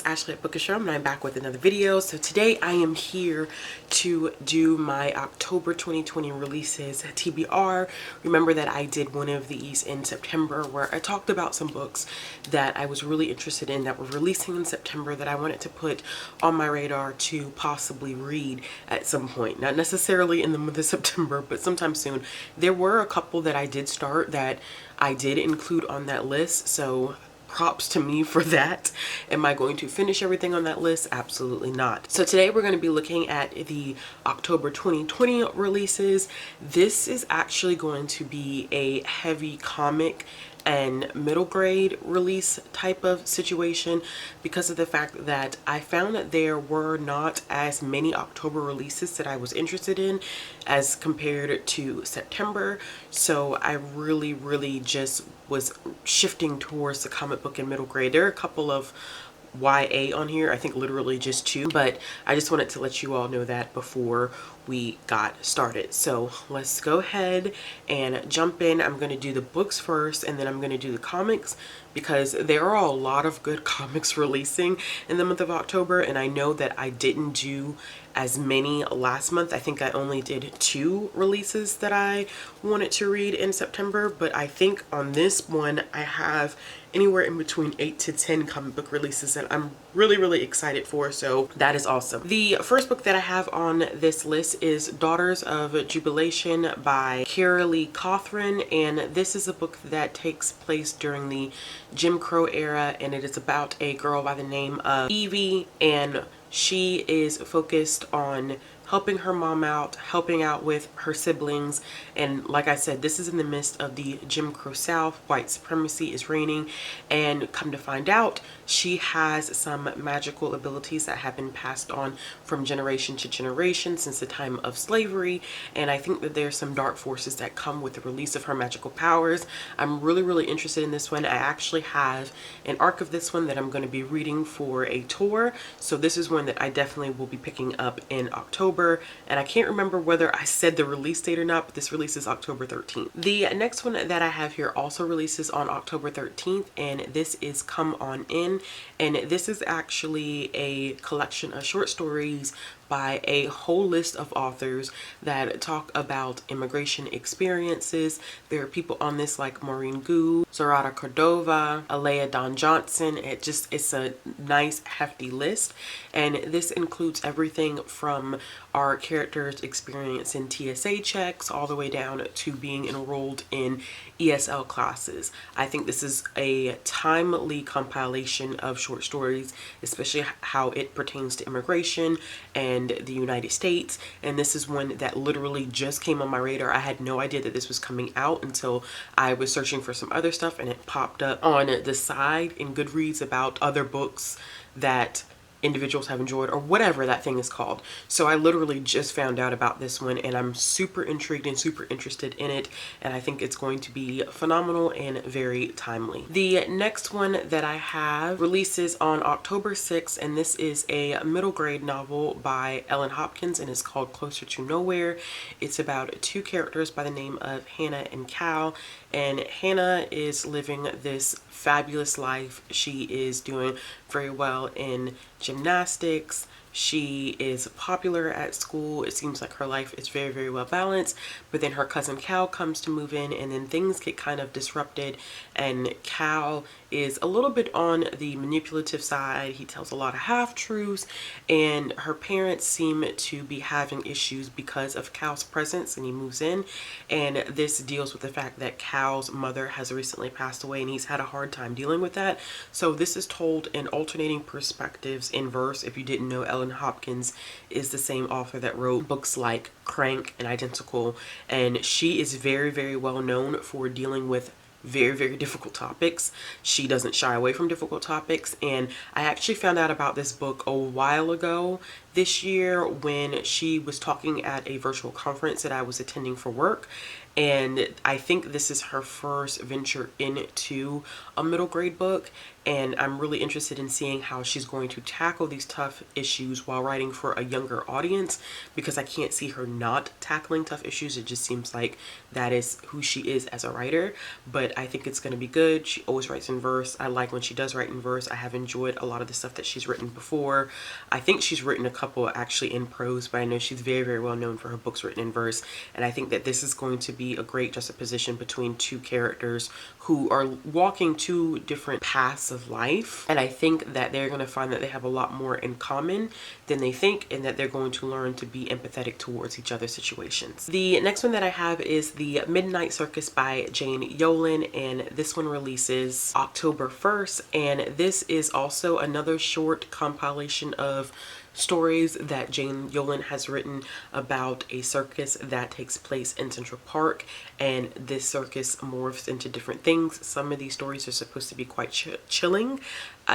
Ashley at Bookishroom, and I'm back with another video. So today I am here to do my October 2020 releases TBR. Remember that I did one of these in September where I talked about some books that I was really interested in that were releasing in September that I wanted to put on my radar to possibly read at some point. Not necessarily in the month of September, but sometime soon. There were a couple that I did start that I did include on that list, so props to me for that. Am I going to finish everything on that list? Absolutely not. So today we're going to be looking at the October 2020 releases. This is actually going to be a heavy comic and middle grade release type of situation because of the fact that I found that there were not as many October releases that I was interested in as compared to September. So I really just was shifting towards the comic book and middle grade. There are a couple of YA on here, I think literally just two, but I just wanted to let you all know that before we got started. So let's go ahead and jump in. I'm going to do the books first and then I'm going to do the comics because there are a lot of good comics releasing in the month of October, and I know that I didn't do as many last month. I think I only did 2 releases that I wanted to read in September, but I think on this one I have anywhere in between 8 to 10 comic book releases that I'm really excited for, so that is awesome. The first book that I have on this list is Daughters of Jubilation by Carolee Cothran, and this is a book that takes place during the Jim Crow era, and it is about a girl by the name of Evie, and she is focused on helping her mom out, helping out with her siblings, and like I said, this is in the midst of the Jim Crow South. White supremacy is reigning, and come to find out, she has some magical abilities that have been passed on from generation to generation since the time of slavery, and I think that there's some dark forces that come with the release of her magical powers. I'm really interested in this one. I actually have an arc of this one that I'm going to be reading for a tour, so this is one that I definitely will be picking up in October, and I can't remember whether I said the release date or not, but this releases October 13th. The next one that I have here also releases on October 13th, and this is Come On In, and this is actually a collection of short stories by a whole list of authors that talk about immigration experiences. There are people on this like Maureen Gu, Zarata Cordova, Alea Don Johnson. It's a nice hefty list, and this includes everything from our characters' experience in TSA checks all the way down to being enrolled in ESL classes. I think this is a timely compilation of short stories, especially how it pertains to immigration and the United States, and this is one that literally just came on my radar. I had no idea that this was coming out until I was searching for some other stuff, and it popped up on the side in Goodreads about other books that individuals have enjoyed, or whatever that thing is called. So I literally just found out about this one, and I'm super intrigued and super interested in it, and I think it's going to be phenomenal and very timely. The next one that I have releases on October 6th, and this is a middle grade novel by Ellen Hopkins, and it's called Closer to Nowhere. It's about 2 characters by the name of Hannah and Cal, and Hannah is living this fabulous life. She is doing very well in gymnastics. She is popular at school. It seems like her life is very well balanced, but then her cousin Cal comes to move in, and then things get kind of disrupted, and Cal is a little bit on the manipulative side. He tells a lot of half-truths, and her parents seem to be having issues because of Cal's presence, and he moves in, and this deals with the fact that Cal's mother has recently passed away, and he's had a hard time dealing with that. So this is told in alternating perspectives in verse. If you didn't know, Ellen Hopkins is the same author that wrote books like Crank and Identical, and she is very well known for dealing with very difficult topics. She doesn't shy away from difficult topics, and I actually found out about this book a while ago this year when she was talking at a virtual conference that I was attending for work, and I think this is her first venture into a middle grade book, and I'm really interested in seeing how she's going to tackle these tough issues while writing for a younger audience, because I can't see her not tackling tough issues. It just seems like that is who she is as a writer. But I think it's going to be good. She always writes in verse. I like when she does write in verse. I have enjoyed a lot of the stuff that she's written before. I think she's written a couple actually in prose, but I know she's very, very well known for her books written in verse. And I think that this is going to be a great juxtaposition between two characters who are walking two different paths of life. And I think that they're going to find that they have a lot more in common than they think, and that they're going to learn to be empathetic towards each other's situations. The next one that I have is the Midnight Circus by Jane Yolen, and this one releases October 1st. And this is also another short compilation of stories that Jane Yolen has written about a circus that takes place in Central Park, and this circus morphs into different things. Some of these stories are supposed to be quite chilling.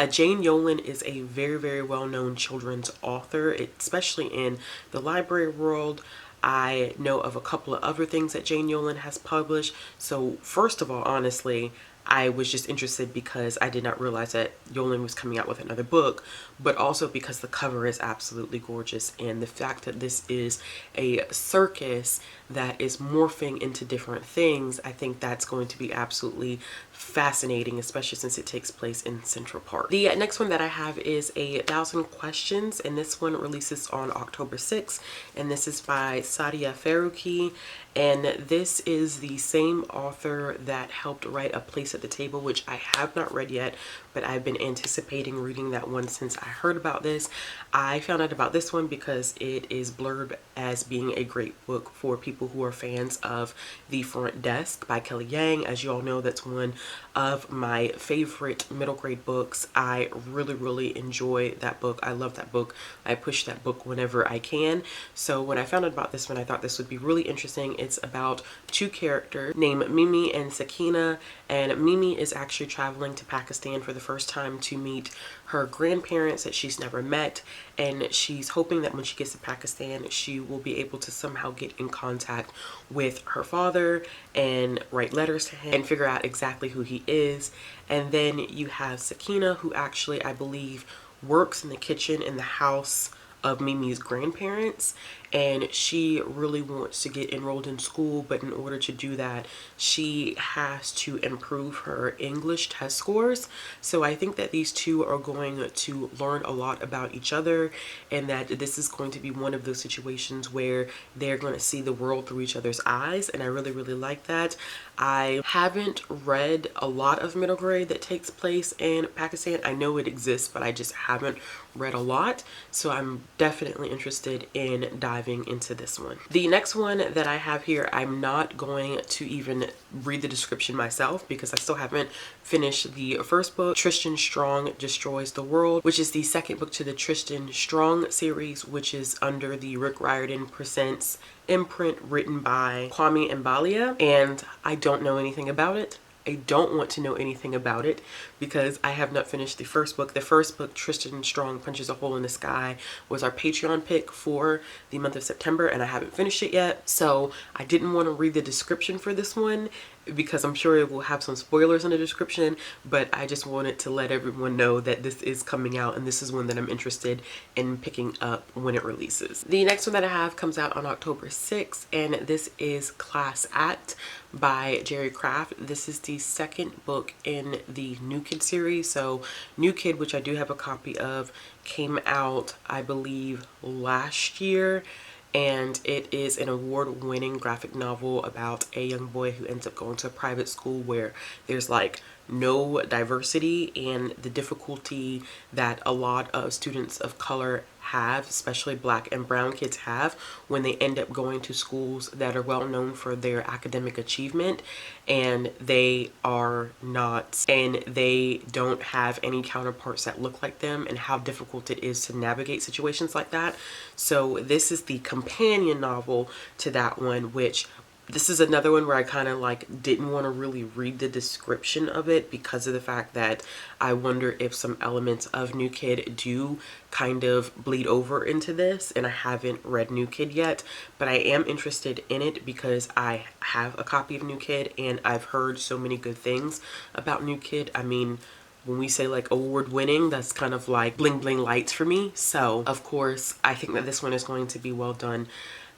Jane Yolen is a very, very well-known children's author, especially in the library world. I know of a couple of other things that Jane Yolen has published. So first of all, honestly, I was just interested because I did not realize that Yolen was coming out with another book, but also because the cover is absolutely gorgeous, and the fact that this is a circus that is morphing into different things, I think that's going to be absolutely fascinating, especially since it takes place in Central Park. The next one that I have is 1,000 Questions, and this one releases on October 6th, and this is by Sadia Faruqi, and this is the same author that helped write A Place at the Table, which I have not read yet, but I've been anticipating reading that one since I heard about this. I found out about this one because it is blurred as being a great book for people who are fans of The Front Desk by Kelly Yang. As you all know, that's one of my favorite middle grade books. I really, really enjoy that book. I love that book. I push that book whenever I can. So when I found out about this one, I thought this would be really interesting. It's about two characters named Mimi and Sakina, and Mimi is actually traveling to Pakistan for the first time to meet her grandparents that she's never met, and she's hoping that when she gets to Pakistan she will be able to somehow get in contact with her father and write letters to him and figure out exactly who he is. And then you have Sakina, who actually, I believe, works in the kitchen in the house of Mimi's grandparents, and she really wants to get enrolled in school, but in order to do that she has to improve her English test scores. So I think that these two are going to learn a lot about each other, and that this is going to be one of those situations where they're going to see the world through each other's eyes, and I really, really like that. I haven't read a lot of middle grade that takes place in Pakistan. I know it exists, but I just haven't read a lot, so I'm definitely interested in diving into this one. The next one that I have here, I'm not going to even read the description myself because I still haven't finished the first book, Tristan Strong Destroys the World, which is the second book to the Tristan Strong series, which is under the Rick Riordan Presents imprint, written by Kwame Mbalia, and I don't know anything about it. I don't want to know anything about it because I have not finished the first book. The first book, Tristan Strong Punches a Hole in the Sky, was our Patreon pick for the month of September, and I haven't finished it yet. So I didn't want to read the description for this one because I'm sure it will have some spoilers in the description, but I just wanted to let everyone know that this is coming out, and this is one that I'm interested in picking up when it releases. The next one that I have comes out on October 6th, and this is Class Act by Jerry Craft. This is the second book in the New Kid series. So New Kid, which I do have a copy of, came out I believe last year, and it is an award-winning graphic novel about a young boy who ends up going to a private school where there's like no diversity, and the difficulty that a lot of students of color have, especially black and brown kids have, when they end up going to schools that are well known for their academic achievement, and they are not, and they don't have any counterparts that look like them, and how difficult it is to navigate situations like that. So this is the companion novel to that one, which This is another one where I kind of like didn't want to really read the description of it because of the fact that I wonder if some elements of New Kid do kind of bleed over into this, and I haven't read New Kid yet, but I am interested in it because I have a copy of New Kid and I've heard so many good things about New Kid. I mean, when we say like award winning, that's kind of like bling bling lights for me. So of course I think that this one is going to be well done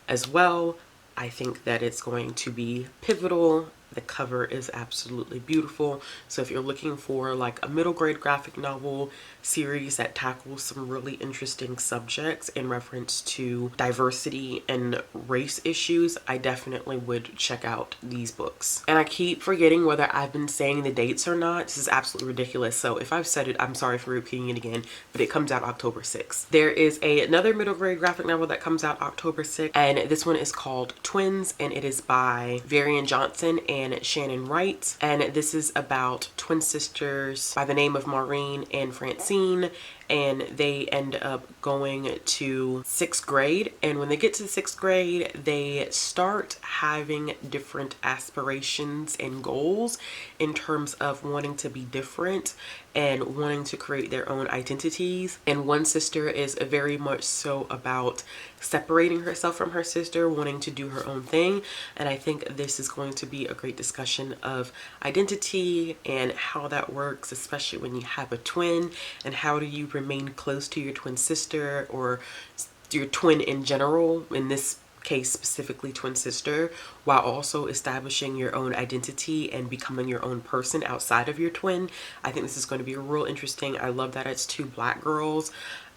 as well. I think that it's going to be pivotal. The cover is absolutely beautiful. So if you're looking for like a middle grade graphic novel series that tackles some really interesting subjects in reference to diversity and race issues, I definitely would check out these books. And I keep forgetting whether I've been saying the dates or not. This is absolutely ridiculous. So if I've said it, I'm sorry for repeating it again, but it comes out October 6th. There is another middle grade graphic novel that comes out October 6th, and this one is called Twins, and it is by Varian Johnson and Shannon Wright, and this is about twin sisters by the name of Maureen and Francine, and they end up going to 6th grade, and when they get to the 6th grade they start having different aspirations and goals in terms of wanting to be different and wanting to create their own identities. And one sister is very much so about separating herself from her sister, wanting to do her own thing. And I think this is going to be a great discussion of identity and how that works, especially when you have a twin, and how do you remain close to your twin sister or your twin in general, in this case specifically twin sister, while also establishing your own identity and becoming your own person outside of your twin. I think this is going to be real interesting. I love that it's two black girls.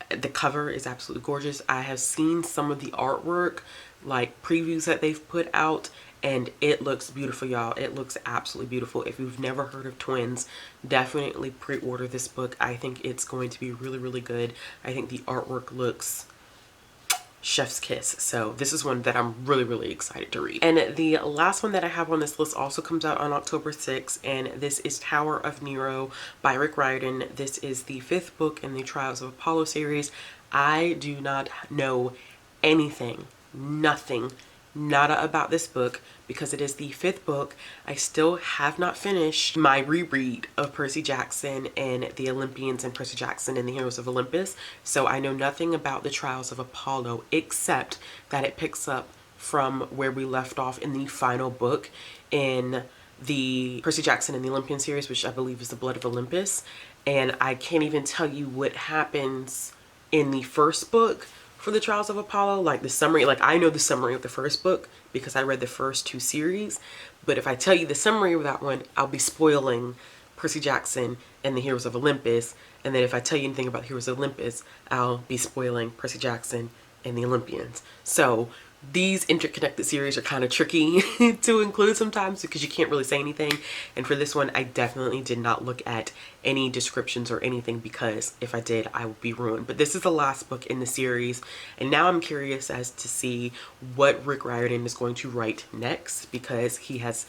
The cover is absolutely gorgeous. I have seen some of the artwork, like previews that they've put out, and it looks beautiful, y'all. It looks absolutely beautiful. If you've never heard of Twins, definitely pre-order this book. I think it's going to be really, really good. I think the artwork looks chef's kiss. So this is one that I'm really, really excited to read. And the last one that I have on this list also comes out on October 6th, and this is Tower of Nero by Rick Riordan. This is the 5th book in the Trials of Apollo series. I do not know anything, nothing, nada about this book because it is the 5th book. I still have not finished my reread of Percy Jackson and the Olympians and Percy Jackson and the Heroes of Olympus, so I know nothing about the Trials of Apollo except that it picks up from where we left off in the final book in the Percy Jackson and the Olympian series, which I believe is the Blood of Olympus. And I can't even tell you what happens in the first book for the Trials of Apollo, like the summary. Like, I know the summary of the first book because I read the first 2 series, but if I tell you the summary of that one, I'll be spoiling Percy Jackson and the Heroes of Olympus, and then if I tell you anything about Heroes of Olympus, I'll be spoiling Percy Jackson and the Olympians. So these interconnected series are kind of tricky to include sometimes because you can't really say anything. And for this one, I definitely did not look at any descriptions or anything because if I did, I would be ruined. But this is the last book in the series, and now I'm curious as to see what Rick Riordan is going to write next, because he has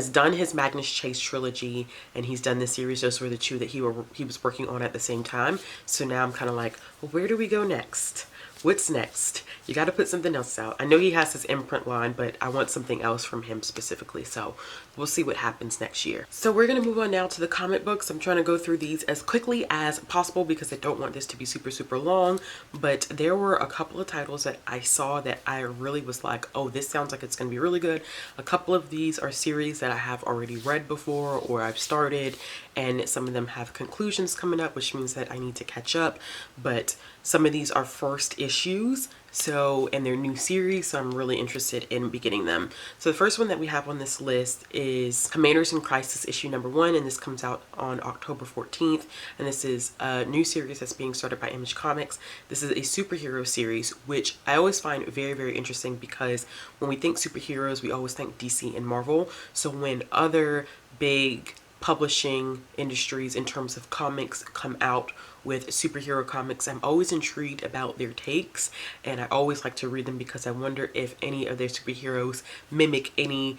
done his Magnus Chase trilogy and he's done this series. Those were the 2 that he was working on at the same time. So now I'm kind of like, well, where do we go next? What's next? You got to put something else out. I know he has his imprint line, but I want something else from him specifically. So we'll see what happens next year. So we're going to move on now to the comic books. I'm trying to go through these as quickly as possible because I don't want this to be super, super long. But there were a couple of titles that I saw that I really was like, oh, this sounds like it's going to be really good. A couple of these are series that I have already read before or I've started, and some of them have conclusions coming up, which means that I need to catch up. But some of these are first issues, and they're new series, so I'm really interested in beginning them. So the first one that we have on this list is Commanders in Crisis issue number 1, and this comes out on October 14th, and this is a new series that's being started by Image Comics. This is a superhero series, which I always find very, very interesting because when we think superheroes, we always think DC and Marvel. So when other big publishing industries in terms of comics come out with superhero comics, I'm always intrigued about their takes, and I always like to read them because I wonder if any of their superheroes mimic any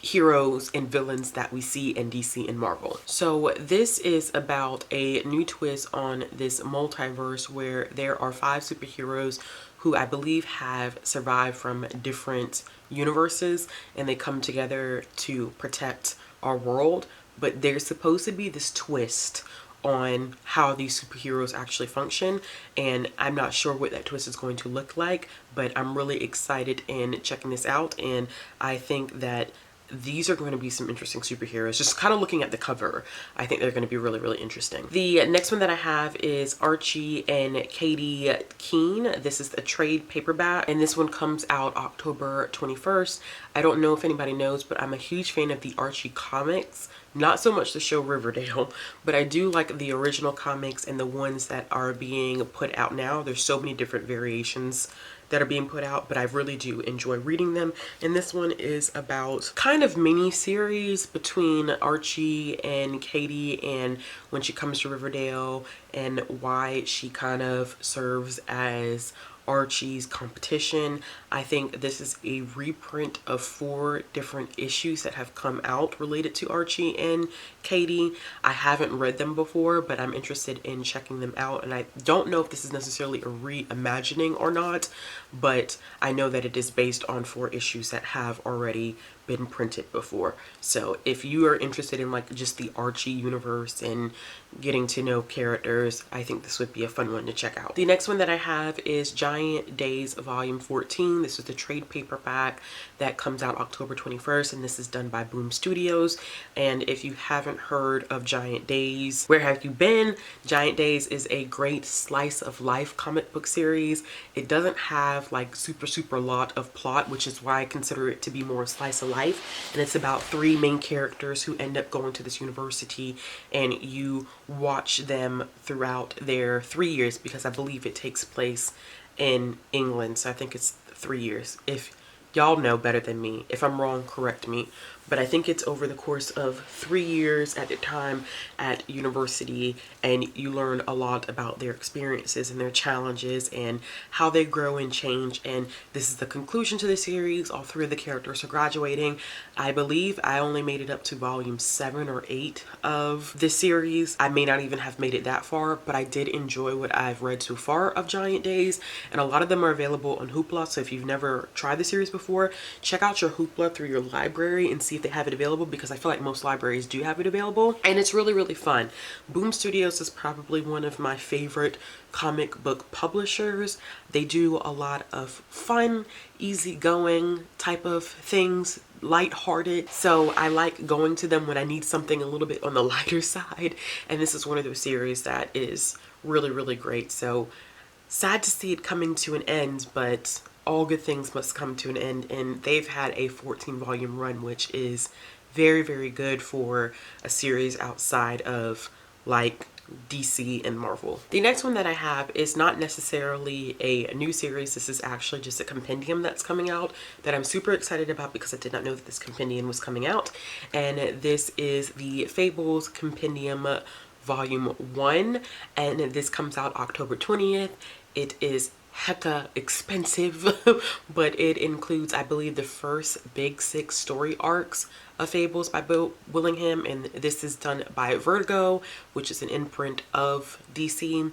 heroes and villains that we see in DC and Marvel. So this is about a new twist on this multiverse where there are 5 superheroes who I believe have survived from different universes, and they come together to protect our world. But there's supposed to be this twist on how these superheroes actually function, and I'm not sure what that twist is going to look like, but I'm really excited in checking this out, and I think that these are going to be some interesting superheroes. Just kind of looking at the cover, I think they're going to be really, really interesting. The next one that I have is Archie and Katie Keen. This is a trade paperback, and this one comes out October 21st. I don't know if anybody knows, but I'm a huge fan of the Archie comics. Not so much the show Riverdale, but I do like the original comics and the ones that are being put out now. There's so many different variations that are being put out, but I really do enjoy reading them. And this one is about kind of mini series between Archie and Katie, and when she comes to Riverdale, and why she kind of serves as Archie's competition. I think this is a reprint of 4 different issues that have come out related to Archie and Katie. I haven't read them before, but I'm interested in checking them out, and I don't know if this is necessarily a reimagining or not, but I know that it is based on 4 issues that have already been printed before. So if you are interested in like just the Archie universe and getting to know characters, I think this would be a fun one to check out. The next one that I have is Giant Days Volume 14. This is the trade paperback that comes out October 21st, and this is done by Boom Studios. And if you haven't heard of Giant Days, where have you been? Giant Days is a great slice of life comic book series. It doesn't have like super lot of plot, which is why I consider it to be more slice of life. And it's about 3 main characters who end up going to this university, and you watch them throughout their 3 years, because I believe it takes place in England. So I think it's 3 years. If y'all know better than me, if I'm wrong, correct me. But I think it's over the course of 3 years at the time at university, and you learn a lot about their experiences and their challenges and how they grow and change. And this is the conclusion to the series. All 3 of the characters are graduating. I believe I only made it up to volume 7 or 8 of this series. I may not even have made it that far, but I did enjoy what I've read so far of Giant Days, and a lot of them are available on Hoopla. So if you've never tried the series before, check out your Hoopla through your library and see if they have it available, because I feel like most libraries do have it available, and it's really, really fun. Boom Studios is probably one of my favorite comic book publishers. They do a lot of fun, easygoing type of things, lighthearted. So I like going to them when I need something a little bit on the lighter side, and this is one of those series that is really, really great. So sad to see it coming to an end, but all good things must come to an end, and they've had a 14-volume run, which is very, very good for a series outside of like DC and Marvel. The next one that I have is not necessarily a new series. This is actually just a compendium that's coming out that I'm super excited about, because I did not know that this compendium was coming out. And this is the Fables Compendium Volume 1, and this comes out October 20th. It is hecka expensive, but it includes, I believe, the first big 6 story arcs of Fables by Bill Willingham, and this is done by Vertigo, which is an imprint of DC.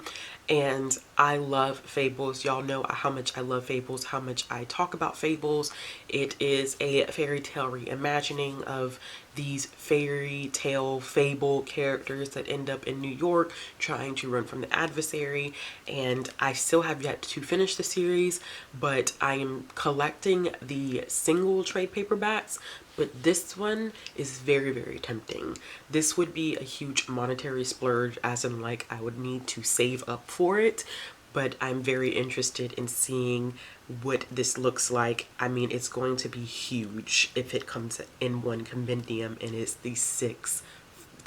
And I love Fables. Y'all know how much I love Fables, how much I talk about Fables. It is a fairy tale reimagining of these fairy tale fable characters that end up in New York trying to run from the adversary. And I still have yet to finish the series, but I am collecting the single trade paperbacks. But this one is very, very tempting. This would be a huge monetary splurge, as in like I would need to save up for it, but I'm very interested in seeing what this looks like. I mean, it's going to be huge if it comes in one compendium, and it's the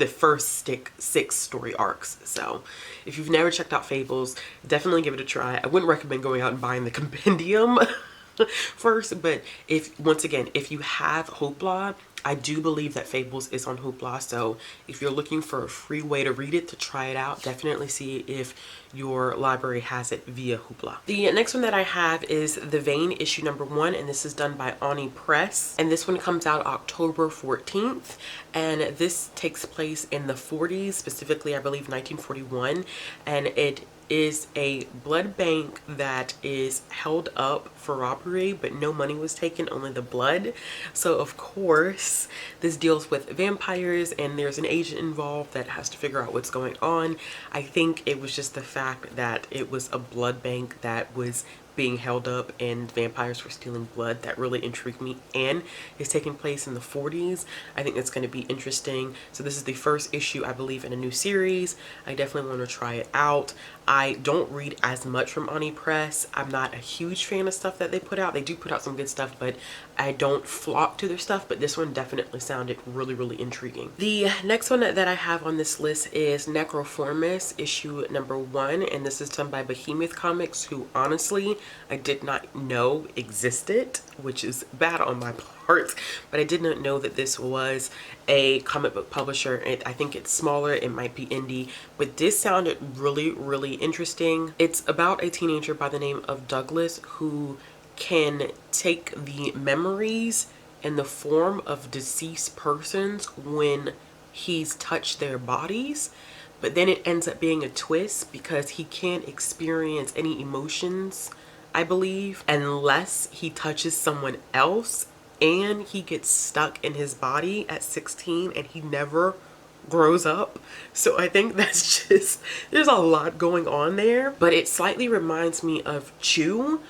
first 6 story arcs. So if you've never checked out Fables, definitely give it a try. I wouldn't recommend going out and buying the compendium first, but once again, if you have Hoopla, I do believe that Fables is on Hoopla, so if you're looking for a free way to read it, to try it out, definitely see if your library has it via Hoopla. The next one that I have is The Vein issue number 1, and this is done by Oni Press, and this one comes out October 14th, and this takes place in the 40s, specifically I believe 1941, and it is a blood bank that is held up for robbery, but no money was taken, only the blood. So of course this deals with vampires, and there's an agent involved that has to figure out what's going on. I think it was just the fact that it was a blood bank that was being held up and vampires were stealing blood that really intrigued me, and is taking place in the 40s. I think that's going to be interesting. So this is the first issue, I believe, in a new series. I definitely want to try it out. I don't read as much from Ani Press. I'm not a huge fan of stuff that they put out. They do put out some good stuff, but I don't flock to their stuff. But this one definitely sounded really, really intriguing. The next one that I have on this list is Necroformus issue number 1, and this is done by Behemoth Comics, who honestly I did not know existed, which is bad on my part, but I did not know that this was a comic book publisher. I think it's smaller, it might be indie, but this sounded really, really interesting. It's about a teenager by the name of Douglas who can take the memories in the form of deceased persons when he's touched their bodies. But then it ends up being a twist because he can't experience any emotions, I believe, unless he touches someone else, and he gets stuck in his body at 16 and he never grows up. So I think that's just, there's a lot going on there, but it slightly reminds me of Chew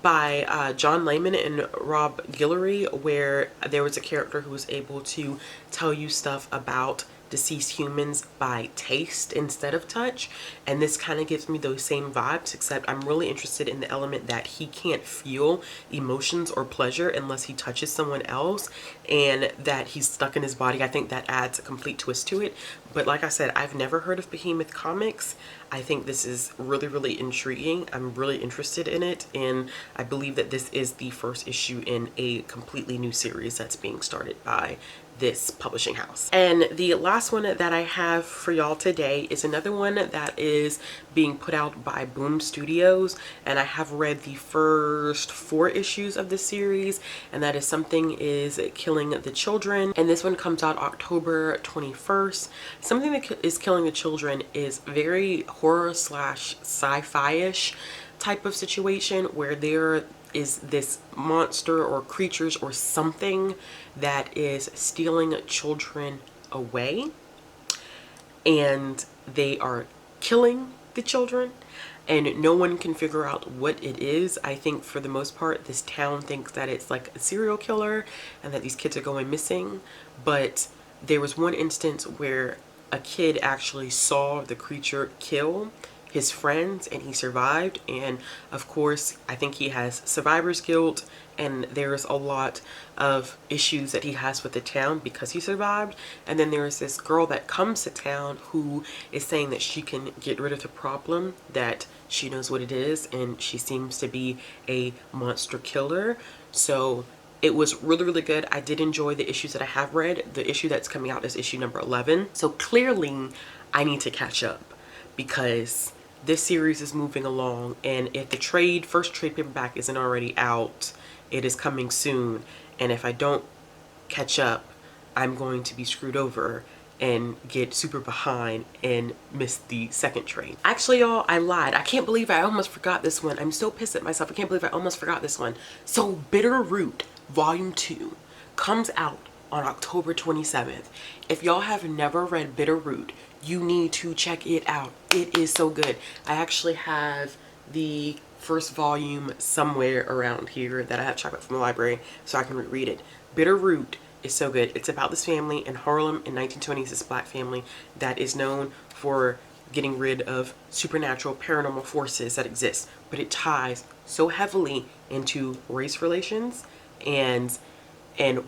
by John Layman and Rob Guillory, where there was a character who was able to tell you stuff about deceased humans by taste instead of touch, and this kind of gives me those same vibes, except I'm really interested in the element that he can't feel emotions or pleasure unless he touches someone else, and that he's stuck in his body. I think that adds a complete twist to it. But like I said, I've never heard of Behemoth Comics. I think this is really, really intriguing. I'm really interested in it, and I believe that this is the first issue in a completely new series that's being started by this publishing house. And the last one that I have for y'all today is another one that is being put out by Boom Studios, and I have read the first 4 issues of this series, and that is Something is Killing the Children, and this one comes out October 21st. Something that is Killing the Children is very horror slash sci-fi-ish type of situation where there is this monster or creatures or something that is stealing children away, and they are killing the children, and no one can figure out what it is. I think for the most part this town thinks that it's like a serial killer and that these kids are going missing, but there was one instance where a kid actually saw the creature kill his friends and he survived, and of course I think he has survivor's guilt, and there's a lot of issues that he has with the town because he survived. And then there's this girl that comes to town who is saying that she can get rid of the problem, that she knows what it is, and she seems to be a monster killer. So it was really, really good. I did enjoy the issues that I have read. The issue that's coming out is issue number 11. So clearly I need to catch up because this series is moving along, and if the first trade paperback isn't already out, it is coming soon, and if I don't catch up, I'm going to be screwed over and get super behind and miss the second trade. Actually, y'all, I lied. I can't believe I almost forgot this one. I'm so pissed at myself. I can't believe I almost forgot this one. So Bitterroot Volume 2 comes out on October 27th. If y'all have never read Bitterroot, you need to check it out. It is so good. I actually have the first volume somewhere around here that I have checked out from the library so I can reread it. Bitterroot is so good. It's about this family in Harlem in 1920s, this black family that is known for getting rid of supernatural paranormal forces that exist, but it ties so heavily into race relations and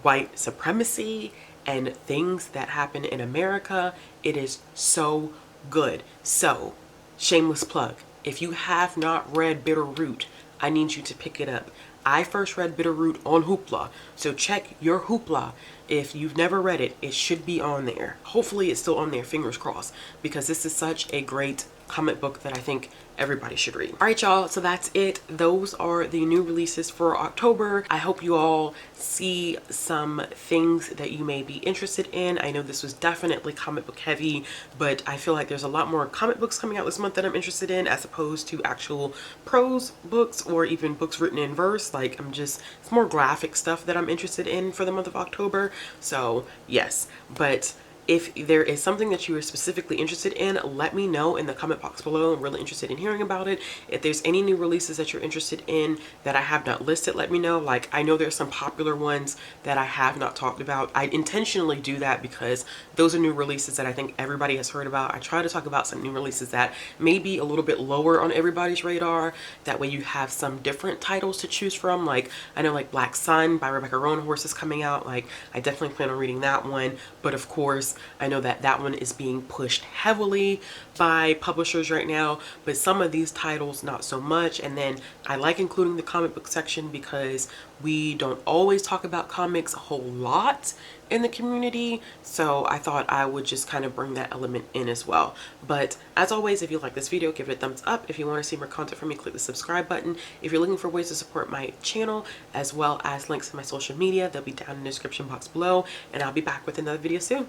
white supremacy and things that happen in America. It is so good. So, shameless plug. If you have not read Bitterroot, I need you to pick it up. I first read Bitterroot on Hoopla, so check your Hoopla If you've never read it, it should be on there. Hopefully it's still on there, fingers crossed, because this is such a great comic book that I think everybody should read. All right, y'all, so that's it. Those are the new releases for October. I hope you all see some things that you may be interested in. I know this was definitely comic book heavy, but I feel like there's a lot more comic books coming out this month that I'm interested in, as opposed to actual prose books or even books written in verse. Like, it's more graphic stuff that I'm interested in for the month of October. So yes, but if there is something that you are specifically interested in, let me know in the comment box below. I'm really interested in hearing about it. If there's any new releases that you're interested in that I have not listed, let me know. Like, I know there's some popular ones that I have not talked about. I intentionally do that because those are new releases that I think everybody has heard about. I try to talk about some new releases that may be a little bit lower on everybody's radar. That way you have some different titles to choose from. Like, I know like Black Sun by Rebecca Roanhorse is coming out. Like, I definitely plan on reading that one. But of course, I know that that one is being pushed heavily by publishers right now, but some of these titles not so much. And then I like including the comic book section because we don't always talk about comics a whole lot in the community, so I thought I would just kind of bring that element in as well. But as always, if you like this video, give it a thumbs up. If you want to see more content from me, click the subscribe button. If you're looking for ways to support my channel as well as links to my social media, they'll be down in the description box below, and I'll be back with another video soon.